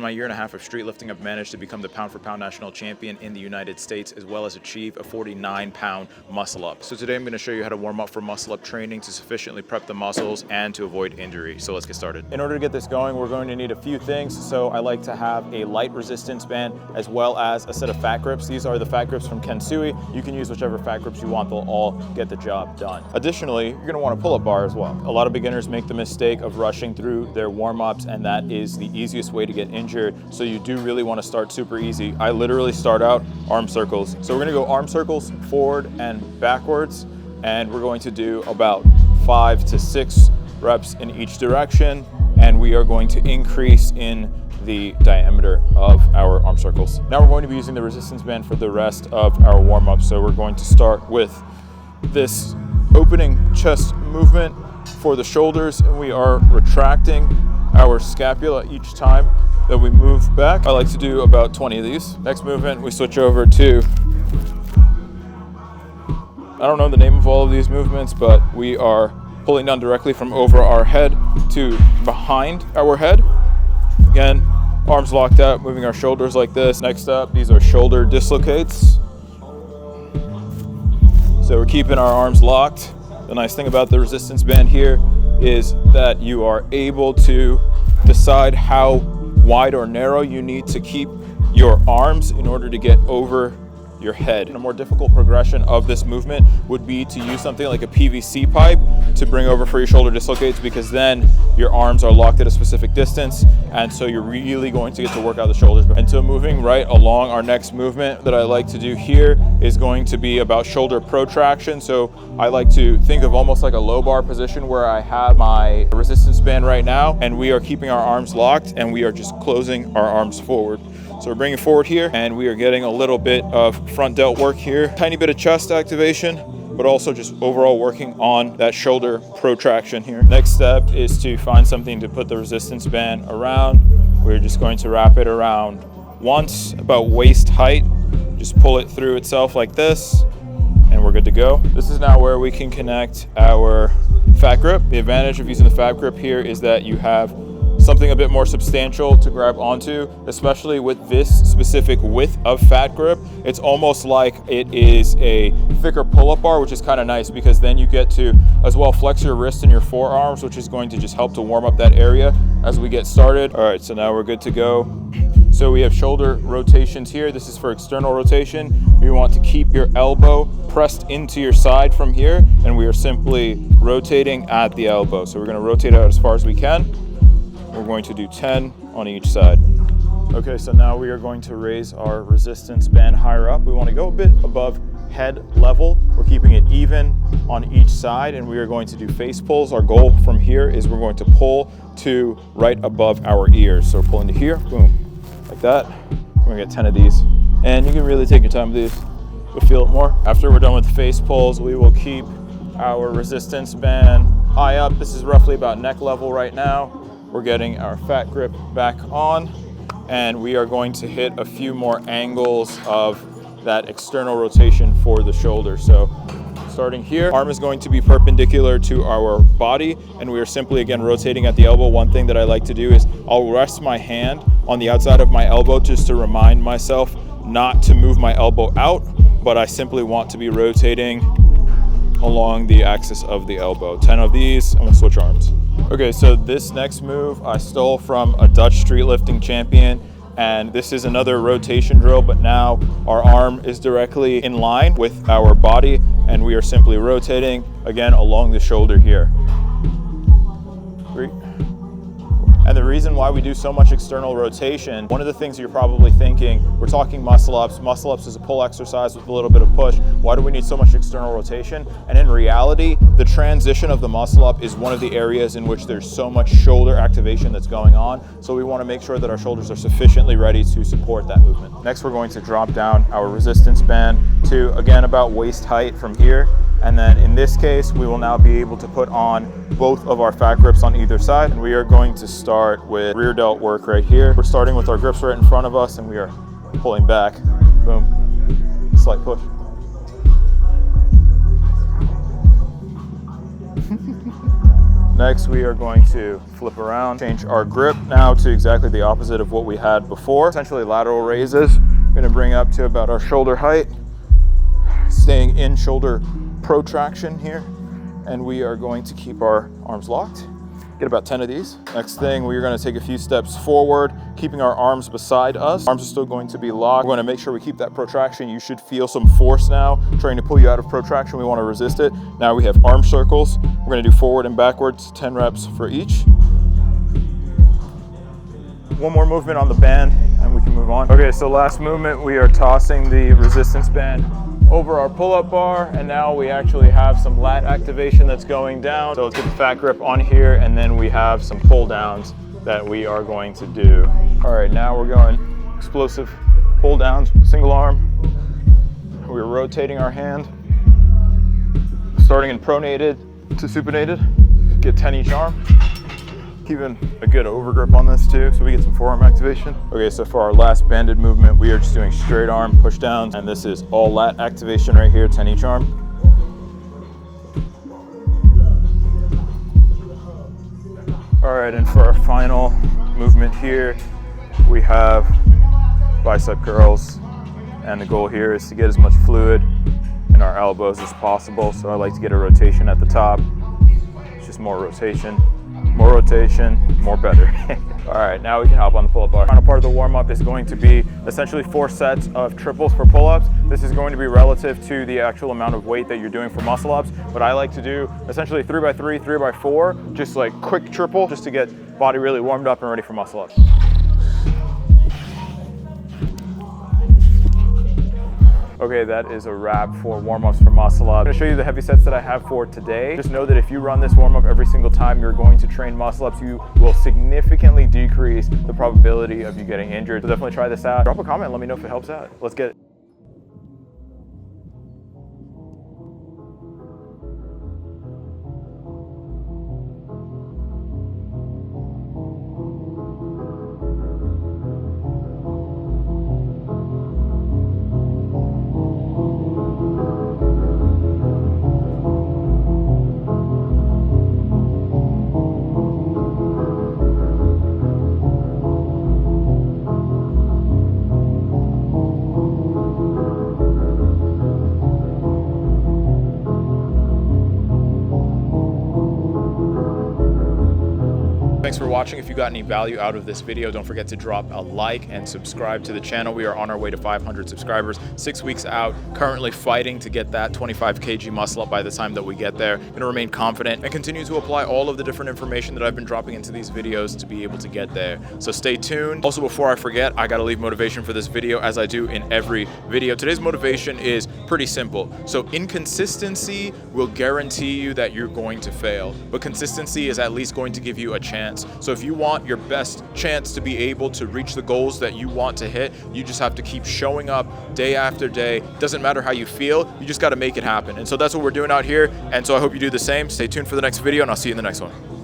my year and a half of street lifting, I've managed to become the pound for pound national champion in the United States, as well as achieve a 49-pound muscle up. So today I'm going to show you how to warm up for muscle up training to sufficiently prep the muscles and to avoid injury. So let's get started. In order to get this going, we're going to need a few things. So I like to have a light resistance band as well as a set of fat grips. These are the fat grips from Kensui. You can use whichever fat grips you want. They'll all get the job done. Additionally, you're going to want a pull-up bar as well. A lot of beginners make the mistake of rushing through their warm-ups, and that is the easiest way to get injured. So you do really want to start super easy. I literally start out arm circles. So we're going to go arm circles forward and backwards, and we're going to do about 5 to 6 reps in each direction, and we are going to increase in the diameter of our arm circles. Now we're going to be using the resistance band for the rest of our warm-up. So we're going to start with this opening chest movement for the shoulders, and we are retracting our scapula each time that we move back. I like to do about 20 of these. Next movement, we switch over to, I don't know the name of all of these movements, but we are pulling down directly from over our head to behind our head. Again, arms locked out, moving our shoulders like this. Next up, these are shoulder dislocates. So we're keeping our arms locked. The nice thing about the resistance band here is that you are able to decide how wide or narrow you need to keep your arms in order to get over your head. And a more difficult progression of this movement would be to use something like a PVC pipe to bring over for your shoulder dislocates, because then your arms are locked at a specific distance, and so you're really going to get to work out the shoulders. And so moving right along, our next movement that I like to do here is going to be about shoulder protraction. So I like to think of almost like a low bar position where I have my resistance band right now, and we are keeping our arms locked and we are just closing our arms forward. So we're bringing forward here, and we are getting a little bit of front delt work here, tiny bit of chest activation, but also just overall working on that shoulder protraction here. Next step is to find something to put the resistance band around. We're just going to wrap it around once, about waist height. Just pull it through itself like this, and we're good to go. This is now where we can connect our fat grip. The advantage of using the fat grip here is that you have something a bit more substantial to grab onto, especially with this specific width of fat grip. It's almost like it is a thicker pull-up bar, which is kind of nice because then you get to as well flex your wrists and your forearms, which is going to just help to warm up that area as we get started. All right, so now we're good to go. So we have shoulder rotations here. This is for external rotation. You want to keep your elbow pressed into your side from here, and we are simply rotating at the elbow. So we're going to rotate out as far as we can. We're going to do 10 on each side. Okay, so now we are going to raise our resistance band higher up. We want to go a bit above head level. We're keeping it even on each side, and we are going to do face pulls. Our goal from here is we're going to pull to right above our ears. So we're pulling to here, boom, like that. We're going to get 10 of these. And you can really take your time with these. You'll feel it more. After we're done with the face pulls, we will keep our resistance band high up. This is roughly about neck level right now. We're getting our fat grip back on, and we are going to hit a few more angles of that external rotation for the shoulder. So starting here, arm is going to be perpendicular to our body, and we are simply again rotating at the elbow. One thing that I like to do is I'll rest my hand on the outside of my elbow just to remind myself not to move my elbow out, but I simply want to be rotating along the axis of the elbow. 10 of these, and we'll switch arms. Okay, so this next move I stole from a Dutch street lifting champion, and this is another rotation drill, but now our arm is directly in line with our body, and we are simply rotating again along the shoulder here. 3. And the reason why we do so much external rotation, one of the things you're probably thinking, we're talking muscle ups. Muscle ups is a pull exercise with a little bit of push. Why do we need so much external rotation? And in reality, the transition of the muscle up is one of the areas in which there's so much shoulder activation that's going on. So we want to make sure that our shoulders are sufficiently ready to support that movement. Next, we're going to drop down our resistance band to, again, about waist height from here. And then in this case, we will now be able to put on both of our fat grips on either side. And we are going to start with rear delt work right here. We're starting with our grips right in front of us, and we are pulling back. Boom. Slight push. Next, we are going to flip around, change our grip now to exactly the opposite of what we had before. Essentially lateral raises. We're gonna bring up to about our shoulder height, staying in shoulder protraction here. And we are going to keep our arms locked. Get about 10 of these. Next thing, we're gonna take a few steps forward, keeping our arms beside us. Arms are still going to be locked. We're gonna make sure we keep that protraction. You should feel some force now, trying to pull you out of protraction. We wanna resist it. Now we have arm circles. We're gonna do forward and backwards, 10 reps for each. One more movement on the band and we can move on. Okay, so last movement, we are tossing the resistance band over our pull-up bar, and now we actually have some lat activation that's going down. So let's get the fat grip on here, and then we have some pull downs that we are going to do. All right, now we're going explosive pull downs, single arm. We're rotating our hand, starting in pronated to supinated. Get 10 each arm. Keeping a good overgrip on this too, so we get some forearm activation. Okay, so for our last banded movement, we are just doing straight arm push downs, and this is all lat activation right here, 10 each arm. All right, and for our final movement here, we have bicep curls, and the goal here is to get as much fluid in our elbows as possible. So I like to get a rotation at the top. It's just more rotation. More rotation, more better. All right, now we can hop on the pull-up bar. Final part of the warm-up is going to be essentially 4 sets of triples for pull-ups. This is going to be relative to the actual amount of weight that you're doing for muscle-ups, but I like to do essentially 3x3, 3x4, just like quick triple, just to get body really warmed up and ready for muscle-ups. Okay, that is a wrap for warm-ups for muscle up. I'm gonna show you the heavy sets that I have for today. Just know that if you run this warm-up every single time you're going to train muscle ups, you will significantly decrease the probability of you getting injured. So definitely try this out. Drop a comment, let me know if it helps out. Let's get it. Thanks for watching. If you got any value out of this video, don't forget to drop a like and subscribe to the channel. We are on our way to 500 subscribers, 6 weeks out, currently fighting to get that 25 kg muscle up by the time that we get there. I'm gonna remain confident and continue to apply all of the different information that I've been dropping into these videos to be able to get there. So stay tuned. Also, before I forget, I gotta leave motivation for this video as I do in every video. Today's motivation is pretty simple. So inconsistency will guarantee you that you're going to fail, but consistency is at least going to give you a chance. So if you want your best chance to be able to reach the goals that you want to hit, you just have to keep showing up day after day. Doesn't matter how you feel, you just got to make it happen. And so that's what we're doing out here. And so I hope you do the same. Stay tuned for the next video, and I'll see you in the next one.